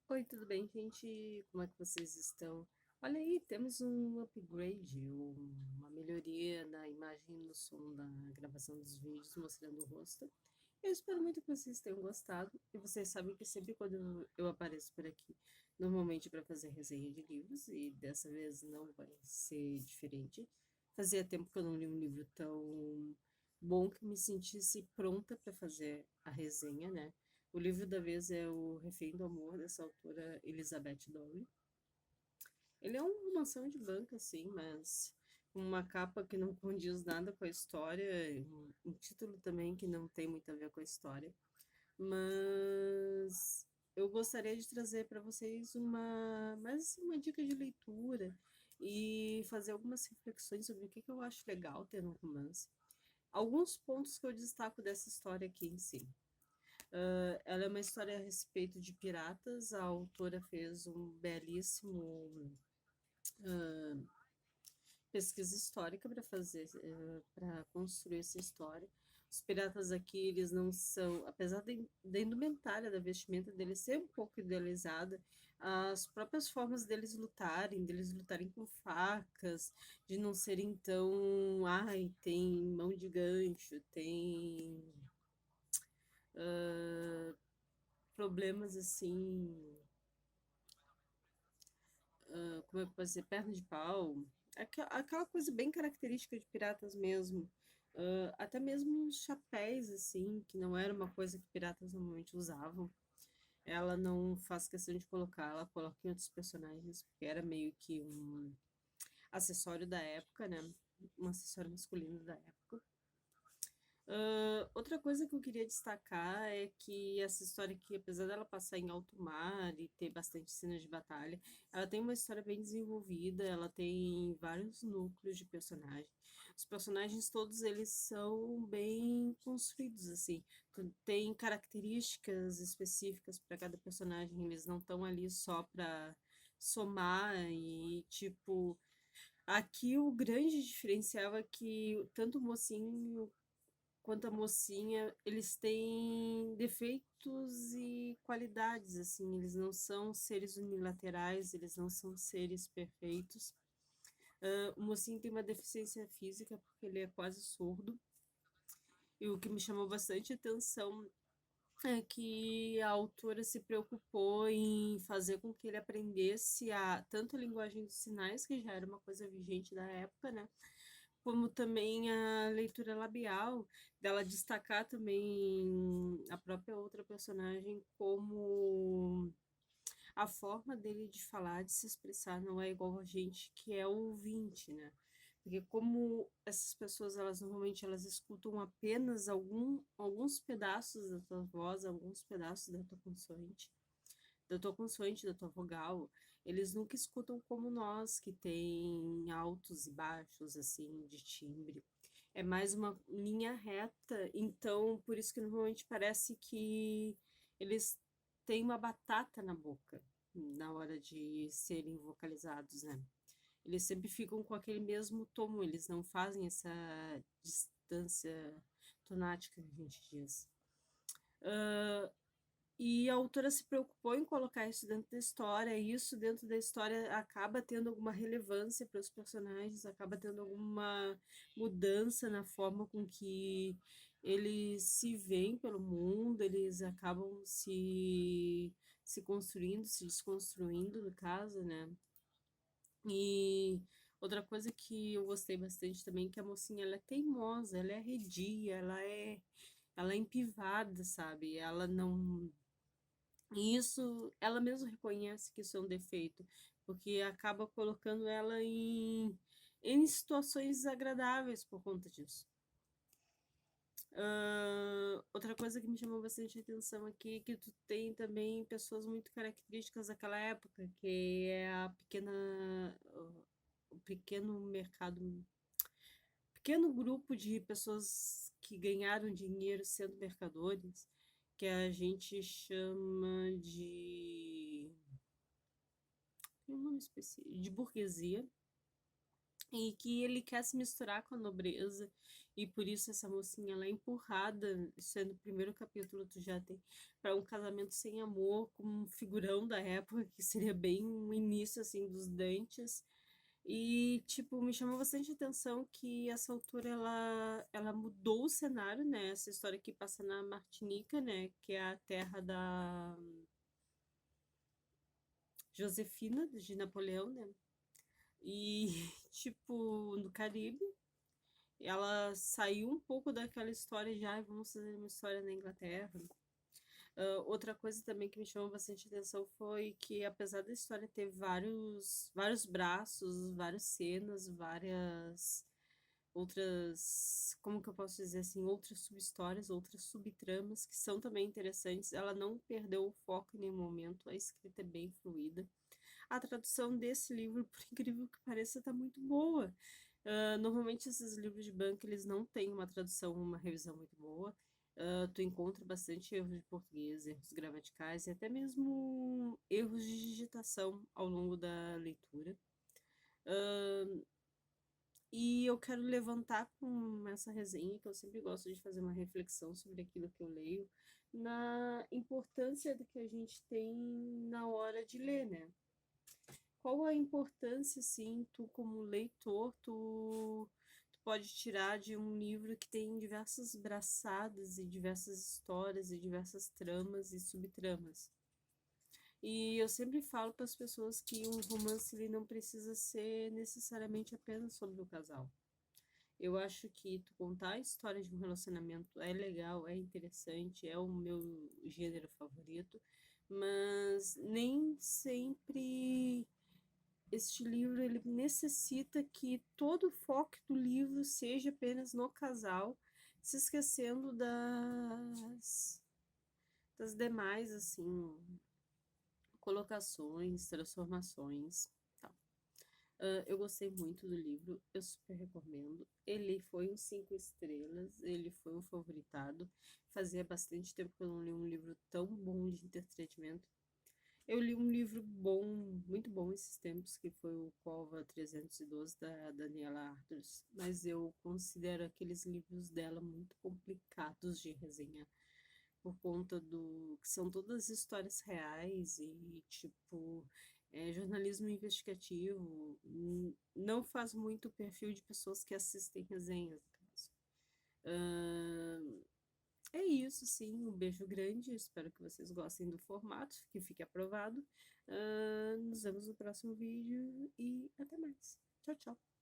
Oi, tudo bem, gente? Como é que vocês estão? Olha aí, temos um upgrade, uma melhoria na imagem e no som da gravação dos vídeos mostrando o rosto. Eu espero muito que vocês tenham gostado. E vocês sabem que sempre quando eu apareço por aqui, normalmente para fazer resenha de livros, e dessa vez não vai ser diferente. Fazia tempo que eu não li um livro tão bom que me sentisse pronta para fazer a resenha, né? O livro da vez é O Refém do Amor, dessa autora Elizabeth Dowling. Ele é um romanção de banca, assim, mas uma capa que não condiz nada com a história, um título também que não tem muito a ver com a história. Mas eu gostaria de trazer para vocês mais assim, uma dica de leitura e fazer algumas reflexões sobre o que eu acho legal ter no romance. Alguns pontos que eu destaco dessa história aqui em si. Ela é uma história a respeito de piratas. A autora fez um belíssimo pesquisa histórica para fazer, para construir essa história. Os piratas aqui, eles não são, apesar da indumentária, da vestimenta deles ser um pouco idealizada, as próprias formas deles lutarem com facas, de não serem tão, ai, tem mão de gancho, tem problemas assim, como é que pode ser, perna de pau, aquela coisa bem característica de piratas mesmo. Até mesmo os chapéus, assim, que não era uma coisa que piratas normalmente usavam. Ela não faz questão de colocar, ela coloca em outros personagens, porque era meio que um acessório da época, né? Um acessório masculino da época. Outra coisa que eu queria destacar é que essa história aqui, apesar dela passar em alto mar e ter bastante cenas de batalha, ela tem uma história bem desenvolvida, ela tem vários núcleos de personagem. Os personagens todos eles são bem construídos assim. Tem características específicas para cada personagem, eles não estão ali só para somar e tipo, aqui o grande diferencial é que tanto o mocinho quanto a mocinha, eles têm defeitos e qualidades, assim, eles não são seres unilaterais, eles não são seres perfeitos. O mocinho tem uma deficiência física porque ele é quase surdo, e o que me chamou bastante atenção é que a autora se preocupou em fazer com que ele aprendesse tanto a linguagem dos sinais, que já era uma coisa vigente da época, né? Como também a leitura labial, dela destacar também a própria outra personagem como a forma dele de falar, de se expressar não é igual a gente que é ouvinte, né? Porque como essas pessoas, elas normalmente elas escutam apenas alguns pedaços da tua voz, alguns pedaços da tua vogal, eles nunca escutam como nós, que tem altos e baixos, assim, de timbre. É mais uma linha reta, então por isso que normalmente parece que eles têm uma batata na boca na hora de serem vocalizados, né? Eles sempre ficam com aquele mesmo tom, eles não fazem essa distância tonática que a gente diz. E a autora se preocupou em colocar isso dentro da história, e isso dentro da história acaba tendo alguma relevância para os personagens, acaba tendo alguma mudança na forma com que eles se veem pelo mundo, eles acabam se construindo, se desconstruindo, no caso, né? E outra coisa que eu gostei bastante também, é que a mocinha ela é teimosa, ela é arredia, ela é empivada, sabe? Ela não e isso, ela mesma reconhece que isso é um defeito, porque acaba colocando ela em situações desagradáveis por conta disso. Outra coisa que me chamou bastante atenção aqui é que tu tem também pessoas muito características daquela época, que é o pequeno mercado, pequeno grupo de pessoas que ganharam dinheiro sendo mercadores, que a gente chama de tem um nome específico, de burguesia, e que ele quer se misturar com a nobreza, e por isso essa mocinha ela é empurrada, isso é no primeiro capítulo, tu já tem, para um casamento sem amor com um figurão da época, que seria bem o início, assim, dos Dantes. E, tipo, me chamou bastante atenção que essa autora, ela mudou o cenário, né? Essa história que passa na Martinica, né? Que é a terra da Josefina, de Napoleão, né? E, tipo, no Caribe. Ela saiu um pouco daquela história de, vamos fazer uma história na Inglaterra. Outra coisa também que me chamou bastante atenção foi que, apesar da história ter vários braços, várias cenas, várias outras, como que eu posso dizer assim, outras subhistórias, outras subtramas que são também interessantes. Ela não perdeu o foco em nenhum momento, a escrita é bem fluida. A tradução desse livro, por incrível que pareça, está muito boa. Normalmente esses livros de banco eles não têm uma tradução, uma revisão muito boa. Tu encontra bastante erros de português, erros gramaticais e até mesmo erros de digitação ao longo da leitura. E eu quero levantar com essa resenha, que eu sempre gosto de fazer uma reflexão sobre aquilo que eu leio, na importância do que a gente tem na hora de ler, né? Qual a importância, assim, tu como leitor, tu pode tirar de um livro que tem diversas braçadas e diversas histórias e diversas tramas e subtramas? E eu sempre falo para as pessoas que um romance ele não precisa ser necessariamente apenas sobre o casal. Eu acho que tu contar a história de um relacionamento é legal, é interessante, é o meu gênero favorito, mas nem sempre este livro ele necessita que todo o foco do livro seja apenas no casal, se esquecendo das demais assim colocações, transformações, tal. Eu gostei muito do livro, eu super recomendo. Ele foi um 5 estrelas, ele foi um favoritado. Fazia bastante tempo que eu não li um livro tão bom de entretenimento. Eu li um livro bom, muito bom esses tempos, que foi o Cova 312 da Daniela Arthurs, mas eu considero aqueles livros dela muito complicados de resenhar, por conta do que são todas histórias reais e, tipo, jornalismo investigativo, não faz muito o perfil de pessoas que assistem resenhas, no caso. É isso, sim. Um beijo grande. Espero que vocês gostem do formato, que fique aprovado. Nos vemos no próximo vídeo e até mais. Tchau, tchau.